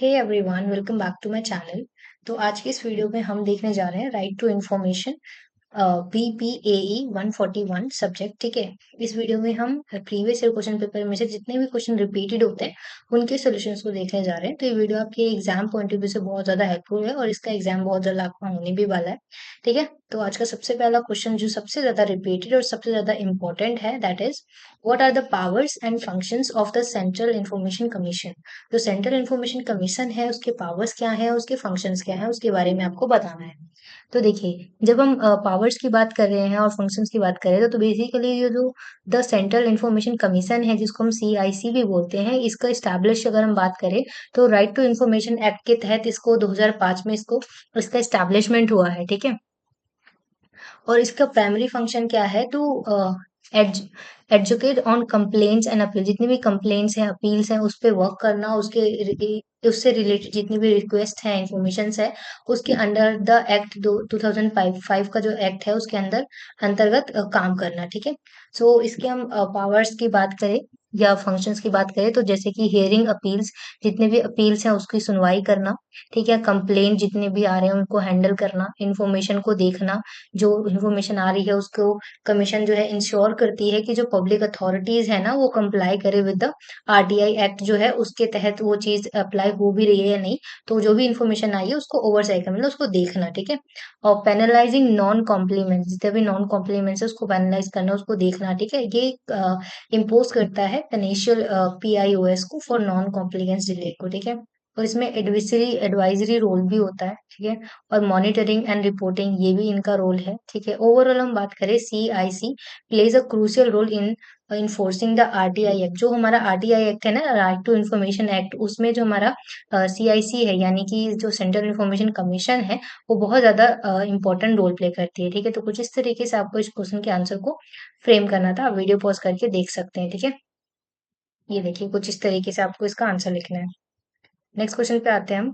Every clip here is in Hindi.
Hey everyone, welcome back to my channel. तो आज की इस वीडियो में हम देखने जा रहे हैं right to information BPAE 141 subject. ठीक है। इस वीडियो में हम प्रीवियस ईयर क्वेश्चन पेपर में से जितने भी क्वेश्चन रिपीटेड होते हैं उनके सॉल्यूशंस को देखने जा रहे हैं। तो ये वीडियो आपके एग्जाम पॉइंट ऑफ व्यू से बहुत ज्यादा हेल्पफुल है और इसका एग्जाम बहुत ज्यादा आपका होने भी वाला है। ठीक है। तो आज का सबसे पहला क्वेश्चन जो सबसे ज्यादा रिपीटेड और सबसे ज्यादा इंपॉर्टेंट है, that is what are the powers and functions of the central information commission. जो सेंट्रल इंफॉर्मेशन कमीशन है उसके पावर्स क्या है, उसके फंक्शंस क्या है, उसके बारे में आपको बताना है। तो देखिए, जब हम पावर्स की बात कर रहे हैं और फंक्शंस की बात कर रहे हैं तो बेसिकली ये जो द सेंट्रल इंफॉर्मेशन कमीशन है, जिसको हम CIC भी बोलते हैं, इसका इस्टेब्लिश अगर हम बात करें तो राइट टू इंफॉर्मेशन एक्ट के तहत इसको 2005 में इसका इस्टेब्लिशमेंट हुआ है। ठीक है। और इसका प्राइमरी फंक्शन क्या है, to adjudicate on complaints and appeal. जितनी भी कंप्लेंट्स हैं, अपील्स हैं, उस पे वर्क करना, उससे रिलेटेड जितनी भी रिक्वेस्ट है, इंफॉर्मेशन है, उसके अंडर द एक्ट 2005 का जो एक्ट है उसके अंतर्गत काम करना। ठीक है। सो इसके हम पावर्स की बात करें या फंक्शंस की बात करें तो जैसे कि हियरिंग अपील्स, जितने भी अपील्स हैं उसकी सुनवाई करना। ठीक है। कंप्लेंट जितने भी आ रहे हैं उनको हैंडल करना, इंफॉर्मेशन को देखना, जो इन्फॉर्मेशन आ रही है उसको कमीशन जो है इंश्योर करती है कि जो पब्लिक अथॉरिटीज है ना वो कंप्लाई करे विद द RTI एक्ट जो है उसके तहत वो चीज अप्लाई हो भी रही है या नहीं। तो जो भी इन्फॉर्मेशन आई है उसको ओवरसाइट करना, मतलब उसको देखना। ठीक है। और पेनलाइजिंग नॉन कॉम्प्लीमेंट, जितने भी नॉन कॉम्प्लीमेंट्स है उसको पेनलाइज करना, उसको देखना। ठीक है। ये इम्पोज करता है पेनिशियल PIOS को फॉर नॉन कॉम्प्लीमेंट्स डिले को। ठीक है। और इसमें एडवाइजरी एडवाइजरी रोल भी होता है। ठीक है। और मॉनिटरिंग एंड रिपोर्टिंग ये भी इनका रोल है। ठीक है। ओवरऑल हम बात करें, CIC plays a crucial role in enforcing the RTI act. जो हमारा RTI एक्ट है ना, राइट टू इन्फॉर्मेशन एक्ट, उसमें जो हमारा CIC है यानी कि जो सेंट्रल इन्फॉर्मेशन कमीशन है वो बहुत ज्यादा इंपॉर्टेंट रोल प्ले करती है। ठीक है। तो कुछ इस तरीके से आपको इस क्वेश्चन के आंसर को फ्रेम करना था। आप वीडियो पॉज करके देख सकते हैं। ठीक है। ये देखिए, कुछ इस तरीके से आपको इसका आंसर लिखना है। नेक्स्ट क्वेश्चन पे आते हैं हम।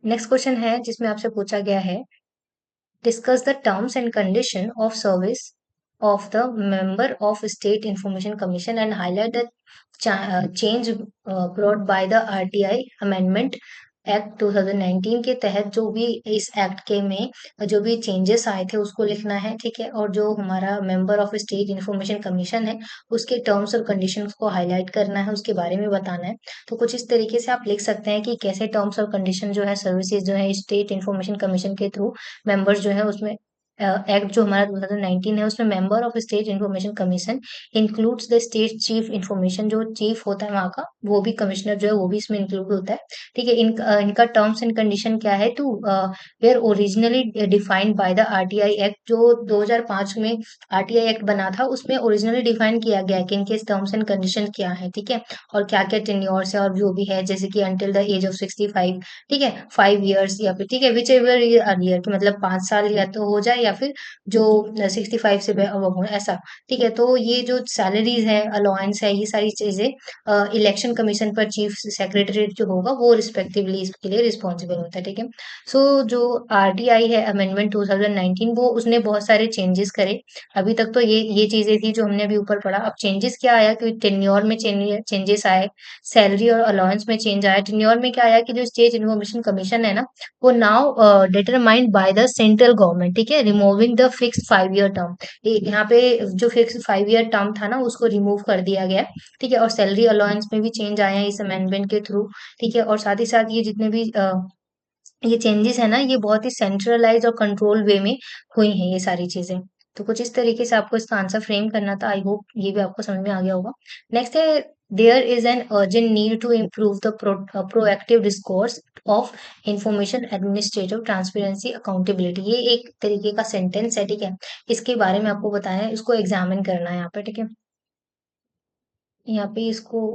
नेक्स्ट क्वेश्चन है जिसमें आपसे पूछा गया है, discuss the terms and condition of service of the member of State Information Commission and highlight the change brought by the RTI Amendment act 2019 के तहत जो भी इस एक्ट के में जो भी चेंजेस आए थे उसको लिखना है। ठीक है। और जो हमारा member of state information commission है उसके टर्म्स और कंडीशंस को हाईलाइट करना है, उसके बारे में बताना है। तो कुछ इस तरीके से आप लिख सकते हैं कि कैसे टर्म्स और कंडीशन जो है, सर्विसेज जो है स्टेट इंफॉर्मेशन कमीशन के थ्रू मेंबर्स जो है उसमें एक्ट जो हमारा 2019 है उसमें member of state information commission includes the state chief information, जो चीफ होता है वहाँ का वो भी कमिश्नर जो है वो भी इसमें इंक्लूड होता है। ठीक है। इनका टर्म्स एंड कंडीशन क्या है, to where originally defined by the RTI act. जो 2005 में RTI एक्ट बना था उसमें ओरिजिनली डिफाइन किया गया है कि इनके टर्म्स एंड कंडीशन क्या है। ठीक है। और क्या क्या टेन्योर्स है और जो भी है, जैसे कि अंटिल द एज ऑफ 65। ठीक है। 5 years या फिर ठीक है विच एवर अर्लियर, कि मतलब 5 साल या तो हो जाए या फिर जो 65 से अब हो ऐसा। ठीक है। तो ये जो सैलरीज है, अलाउंस है, ये सारी चीजें इलेक्शन कमीशन पर चीफ सेक्रेटरीट जो होगा वो रिस्पेक्टिवली इसके लिए रिस्पॉन्सिबल होता है। ठीक है। सो जो RTI है अमेंडमेंट 2019, वो उसने बहुत सारे चेंजेस करे। अभी तक तो ये चीजें थी जो हमने अभी ऊपर पढ़ा। अब चेंजेस क्या आया कि टेन्योर में चेंजेस आए, सैलरी और अलाउंस में चेंज आया। टेन्योर में क्या आया कि जो स्टेट इन्फॉर्मेशन कमीशन है ना वो now determined by the central government. ठीक है। Removing the fixed 5 year term, यहाँ पे जो फिक्स्ड 5 year टर्म था ना उसको रिमूव कर दिया गया। ठीक है। और सैलरी अलाउंस में भी चेंज आया है इस अमेंडमेंट के थ्रू। ठीक है। और साथ ही साथ ये जितने भी ये चेंजेस है ना ये बहुत ही सेंट्रलाइज और कंट्रोल वे में हुई हैं ये सारी चीजें। तो कुछ इस तरीके से आपको इसका आंसर फ्रेम करना था। आई होप ये भी आपको समझ में आ गया होगा। नेक्स्ट है, there is an urgent need to improve the proactive discourse of information administrative transparency accountability. ये एक तरीके का सेंटेंस है। ठीक है। इसके बारे में आपको बताना है, इसको एग्जामिन करना है यहाँ पे। ठीक है। यहाँ पे इसको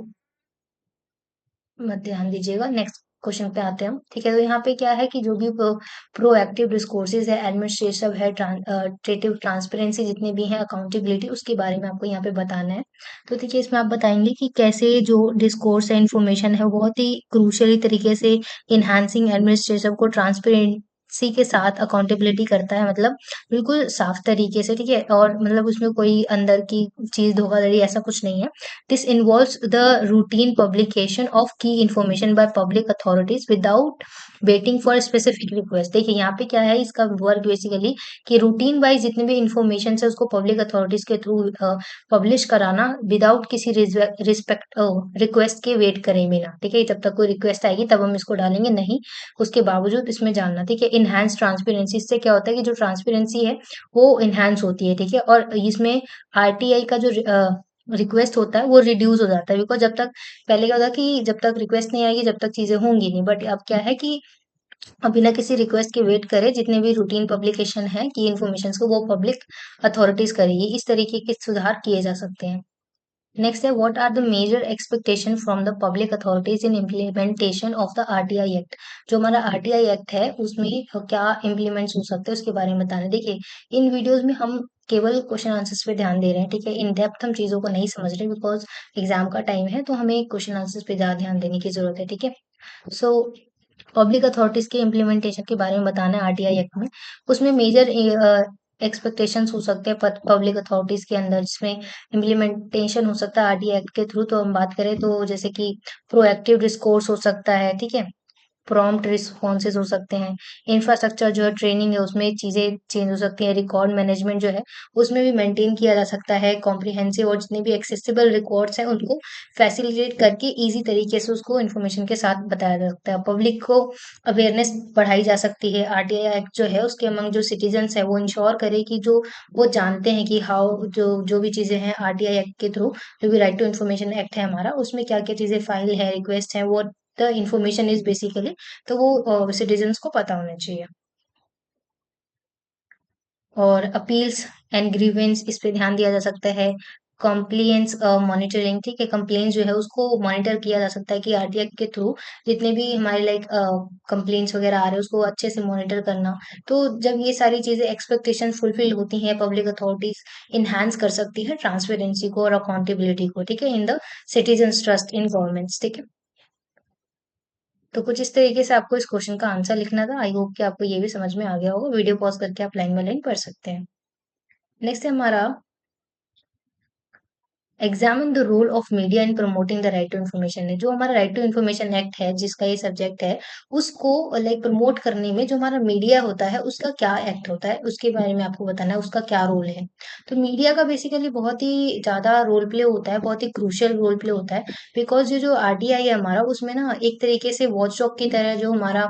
मत ध्यान दीजिएगा। नेक्स्ट क्वेश्चन पे आते हैं हम। ठीक है। तो यहाँ पे क्या है कि जो भी प्रोएक्टिव डिस्कोर्सेज है, एडमिनिस्ट्रेटिव है, ट्रांसपेरेंसी ट्रांसपेरेंसी जितने भी हैं, अकाउंटेबिलिटी, उसके बारे में आपको यहाँ पे बताना है। तो देखिए, इसमें आप बताएंगे कि कैसे जो डिस्कोर्स है, इंफॉर्मेशन है, बहुत ही क्रूशियली तरीके से इनहांसिंग एडमिनिस्ट्रेटिव को के साथ अकाउंटेबिलिटी करता है, मतलब बिल्कुल साफ तरीके से, ठीक है, और मतलब उसमें कोई अंदर की चीज धोखाधड़ी ऐसा कुछ नहीं है। This involves the routine publication of key information by public authorities without waiting for specific request. देखिए यहाँ पे क्या है, इसका वर्क बेसिकली कि रूटीन वाइज जितने भी इंफॉर्मेशन है उसको पब्लिक अथॉरिटीज के थ्रू पब्लिश कराना विदाउट किसी रिस्पेक्ट रिक्वेस्ट के वेट करे बिना, ठीक है, जब तक कोई रिक्वेस्ट आएगी तब हम इसको डालेंगे, नहीं उसके बावजूद इसमें जानना, ठीक है। इनहैंस ट्रांसपेरेंसी, इससे क्या होता है कि जो ट्रांसपेरेंसी है वो इनहैंस होती है, ठीक है, और इसमें आरटीआई का जो रिक्वेस्ट होता है वो रिड्यूस हो जाता है, बिकॉज जब तक पहले क्या होता कि जब तक रिक्वेस्ट नहीं आएगी जब तक चीजें होंगी नहीं, बट अब क्या है कि अब बिना किसी रिक्वेस्ट के वेट करे जितने भी रूटीन पब्लिकेशन है की इन्फॉर्मेशन को वो पब्लिक अथॉरिटीज करेगी, इस तरीके के सुधार किए जा सकते हैं। नेक्स्ट है, what are the major expectation from the public authorities in implementation of the RTI act. जो हमारा आरटीआई एक्ट है उसमें क्या इम्प्लीमेंट्स हो सकते हैं उसके बारे में बताना है। देखिए इन वीडियोस में हम केवल क्वेश्चन आंसर्स पे ध्यान दे रहे हैं, ठीक है, इन डेप्थ हम चीजों को नहीं समझ रहे बिकॉज एग्जाम का टाइम है, तो हमें क्वेश्चन आंसर्स पे ज्यादा ध्यान देने की जरूरत है, ठीक है। सो पब्लिक अथॉरिटीज के इम्प्लीमेंटेशन के बारे में बताना है आरटीआई एक्ट में। उसमें मेजर एक्सपेक्टेशंस हो सकते हैं पब्लिक अथॉरिटीज के अंदर, जिसमें इम्प्लीमेंटेशन हो सकता है आरटीआई एक्ट के थ्रू। तो हम बात करें तो जैसे कि प्रोएक्टिव डिस्कोर्स हो सकता है, ठीक है, प्रॉम्प्ट रिस्पॉन्सेज हो सकते हैं, इंफ्रास्ट्रक्चर जो है ट्रेनिंग है उसमें चीजें चेंज हो सकती हैं, रिकॉर्ड मैनेजमेंट जो है उसमें भी मेंटेन किया जा सकता है, कॉम्प्रिहेंसिव और जितने भी एक्सेसिबल रिकॉर्ड्स हैं उनको फैसिलिटेट करके इजी तरीके से उसको इन्फॉर्मेशन के साथ बताया जा सकता है, पब्लिक को अवेयरनेस बढ़ाई जा सकती है। आरटीआई एक्ट जो है उसके अमंग जो सिटीजन्स है वो इंश्योर करे कि जो वो जानते हैं कि हाउ जो जो भी चीजें हैं आरटीआई एक्ट के थ्रू, जो भी राइट टू इन्फॉर्मेशन एक्ट है हमारा उसमें क्या क्या चीजें फाइल है रिक्वेस्ट है वो द इंफॉर्मेशन इज बेसिकली, तो वो सिटीजन्स को पता होना चाहिए। और अपील्स एंड ग्रीवेंस इस पे ध्यान दिया जा सकता है। कंप्लेंट्स मॉनिटरिंग, ठीक है, कंप्लेंट्स जो है उसको मॉनिटर किया जा सकता है कि आरटीआई के थ्रू जितने भी हमारे लाइक कंप्लेंट्स वगैरह आ रहे हैं उसको अच्छे से मॉनिटर करना। तो जब ये सारी चीजें एक्सपेक्टेशन फुलफिल होती हैं पब्लिक अथॉरिटीज इनहांस कर सकती है ट्रांसपेरेंसी को और अकाउंटेबिलिटी को, ठीक है, in the citizens trust in governments, ठीक है। तो कुछ इस तरीके से आपको इस क्वेश्चन का आंसर लिखना था। आई होप कि आपको ये भी समझ में आ गया होगा। वीडियो पॉज करके आप लाइन बाय लाइन पढ़ सकते हैं। नेक्स्ट है हमारा examine the role of media in promoting the right to information है। जो हमारा राइट टू इन्फॉर्मेशन एक्ट है जिसका ये सब्जेक्ट है उसको लाइक प्रमोट करने में जो हमारा मीडिया होता है उसका क्या एक्ट होता है उसके बारे में आपको बताना है, उसका क्या रोल है। तो मीडिया का बेसिकली बहुत ही ज्यादा रोल प्ले होता है, बहुत ही क्रूशियल रोल प्ले होता है, बिकॉज ये जो आरटीआई है हमारा उसमें ना एक तरीके से वॉचडॉग की तरह जो हमारा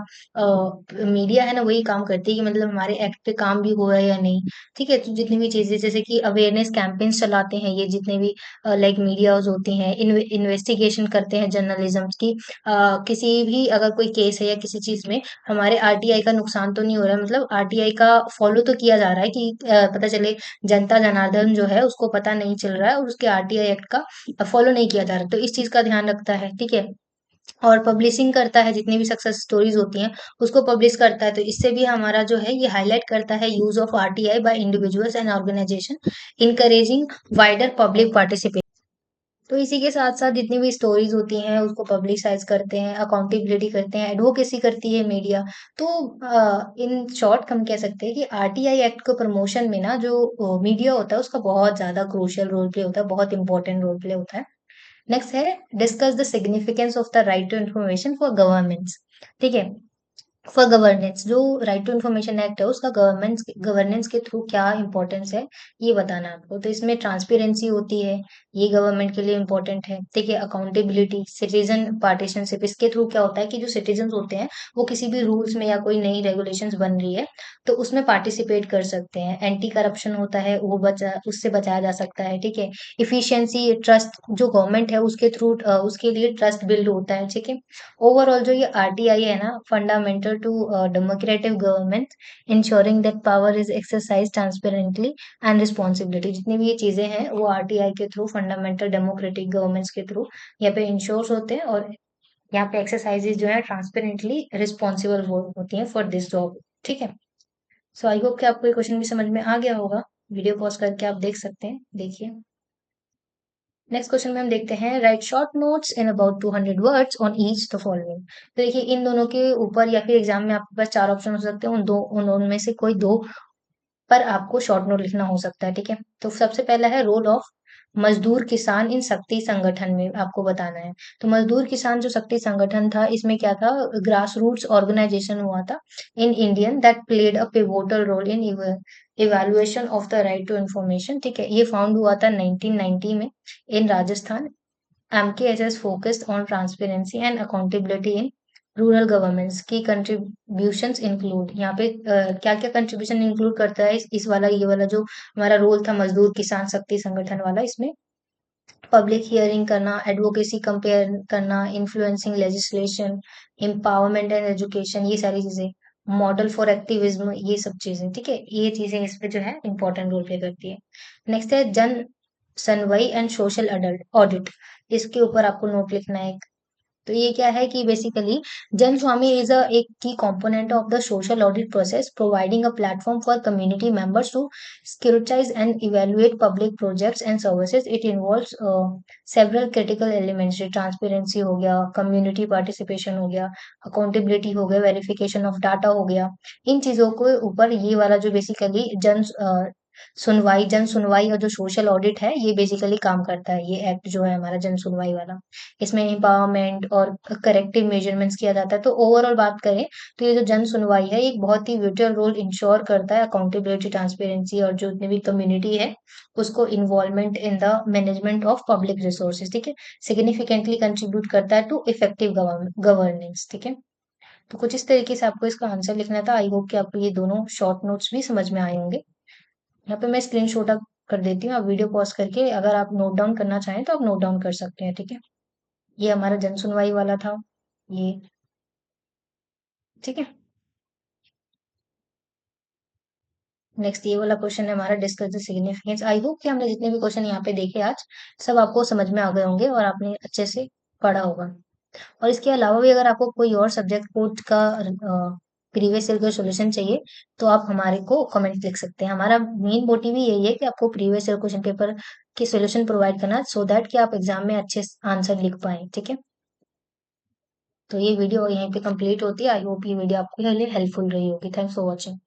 मीडिया है ना वही काम करती है कि मतलब हमारे एक्ट पे काम भी हो रहा है या नहीं, ठीक है। तो जितनी भी चीजें जैसे कि अवेयरनेस कैंपेन्स चलाते हैं ये जितने भी लाइक मीडियाज होती हैं, इन्वेस्टिगेशन करते हैं जर्नलिज्म की, किसी भी अगर कोई केस है या किसी चीज में हमारे आरटीआई का नुकसान तो नहीं हो रहा है, मतलब आरटीआई का फॉलो तो किया जा रहा है कि पता चले जनता जनार्दन जो है उसको पता नहीं चल रहा है और उसके आरटीआई एक्ट का फॉलो नहीं किया जा रहा, तो इस चीज का ध्यान रखता है, ठीक है। और पब्लिशिंग करता है जितनी भी सक्सेस स्टोरीज होती हैं उसको पब्लिश करता है, तो इससे भी हमारा जो है ये हाईलाइट करता है use of RTI by individuals and organization encouraging wider public participation. तो इसी के साथ साथ जितनी भी स्टोरीज होती हैं उसको पब्लिसाइज करते हैं, अकाउंटेबिलिटी करते हैं, एडवोकेसी करती है मीडिया। तो इन शॉर्ट हम कह सकते हैं कि आरटीआई एक्ट को प्रमोशन में ना जो मीडिया होता है उसका बहुत ज्यादा क्रूशियल रोल प्ले होता है, बहुत इंपॉर्टेंट रोल प्ले होता है। नेक्स्ट है discuss the significance of the right to information for governments, ठीक है। फॉर गवर्नेंस जो राइट टू इन्फॉर्मेशन एक्ट है उसका गवर्नेंस के थ्रू क्या इंपॉर्टेंस है ये बताना है आपको। तो इसमें ट्रांसपेरेंसी होती है, ये गवर्नमेंट के लिए इंपॉर्टेंट है, ठीक है। अकाउंटेबिलिटी, सिटीजन पार्टिशनशिप, इसके थ्रू क्या होता है कि जो सिटीजन होते हैं वो किसी भी रूल्स में या कोई नई रेगुलेशंस बन रही है तो उसमें पार्टिसिपेट कर सकते हैं। एंटी करप्शन होता है वो बचा उससे बचाया जा सकता है, ठीक है। इफिशियंसी, ट्रस्ट जो गवर्नमेंट है उसके थ्रू उसके लिए ट्रस्ट बिल्ड होता है, ठीक है। ओवरऑल जो ये आरटीआई है ना fundamental to democratic government ensuring that power is exercise transparently and responsibility, जितनी भी ये चीजें हैं वो आरटीआई के थ्रू फंडामेंटल डेमोक्रेटिक गवर्नमेंट्स के थ्रू यहाँ पे इंश्योर होते हैं और यहाँ पे एक्सरसाइजेज जो है ट्रांसपेरेंटली रिस्पॉन्सिबल होती हैं फॉर दिस जॉब, ठीक है। सो आई होप कि आपको ये क्वेश्चन भी समझ में आ गया होगा। वीडियो पॉज करके आप देख सकते हैं, देखिए। नेक्स्ट क्वेश्चन में हम देखते हैं right short notes in about 200 words on each the following. तो देखिए इन दोनों के ऊपर या फिर एग्जाम में आपके पास चार ऑप्शन हो सकते हैं, उन दोनों में से कोई दो पर आपको शॉर्ट नोट लिखना हो सकता है, ठीक है। तो सबसे पहला है रोल ऑफ मजदूर किसान इन शक्ति संगठन में आपको बताना है। तो मजदूर किसान जो शक्ति संगठन था, इसमें क्या था, ग्रास रूट्स ऑर्गेनाइजेशन हुआ था in Indian that played a pivotal role in evaluation of the right to information, ठीक है। ये फाउंड हुआ था 1990 में in Rajasthan. MKSS focused on transparency and accountability in rural governments की कंट्रीब्यूशंस इंक्लूड, यहाँ पे क्या क्या कंट्रीब्यूशन इंक्लूड करता है इस वाला, ये वाला जो हमारा रोल था मजदूर किसान शक्ति संगठन वाला, इसमें पब्लिक हियरिंग करना, एडवोकेसी कंपेयर करना, influencing legislation, empowerment and education, ये सारी चीजें, मॉडल फॉर एक्टिविज्म, ये सब चीजें, ठीक है। ये चीजें इसमें जो है इंपॉर्टेंट रोल प्ले करती है। नेक्स्ट है जन सनवई एंड सोशल अडल्ट ऑडिट, इसके ऊपर आपको नोट लिखना है। तो ये क्या है कि बेसिकली जन स्वामी इज अ एक की component of the social audit process, providing a platform for community members to scrutinize and evaluate public projects and services. It involves several critical elements, जैसे transparency हो गया, community participation हो गया, accountability हो गया, verification of data हो गया। इन चीजों के ऊपर ये वाला जो बेसिकली जन सुनवाई और जो सोशल ऑडिट है, ये बेसिकली काम करता है, ये एक्ट जो है हमारा जन सुनवाई वाला। इसमें एम्पावरमेंट और करेक्टिव मेजरमेंट्स किया जाता है। तो ओवरऑल बात करें तो ये जो जन सुनवाई है, एक बहुत ही विटल रोल इंश्योर करता है अकाउंटेबिलिटी, ट्रांसपेरेंसी और जो जितनी भी कम्युनिटी है उसको involvement in the management of public resources, ठीक है। सिग्निफिकेंटली कंट्रीब्यूट करता है टू इफेक्टिव गवर्नेंस, ठीक है। तो कुछ इस तरीके से आपको इसका आंसर लिखना था। आई होप कि आपको ये दोनों शॉर्ट नोट्स भी समझ में आए होंगे। यहाँ पे मैं स्क्रीनशॉट कर देती हूँ, आप वीडियो पॉज करके अगर आप नोट डाउन करना चाहें तो आप नोट डाउन कर सकते हैं, ठीक है। ये हमारा जन सुनवाई वाला था, ये, ठीक है। नेक्स्ट ये वाला क्वेश्चन है हमारा discuss the significance. I hope कि हमने जितने भी क्वेश्चन यहाँ पे देखे आज, सब आपको समझ में आ गए होंगे और आपने अच्छे से पढ़ा होगा। और इसके अलावा भी अगर आपको कोई और सब्जेक्ट कोड का प्रीवियस ईयर का सॉल्यूशन चाहिए तो आप हमारे को कमेंट लिख सकते हैं। हमारा मेन मोटिव ही यही है कि आपको प्रीवियस ईयर क्वेश्चन पेपर के सॉल्यूशन प्रोवाइड करना, सो दैट कि आप एग्जाम में अच्छे आंसर लिख पाए, ठीक है। तो ये वीडियो यहीं पे कंप्लीट होती है। आई होप ये वीडियो आपके लिए हेल्पफुल रही होगी। Thanks for watching.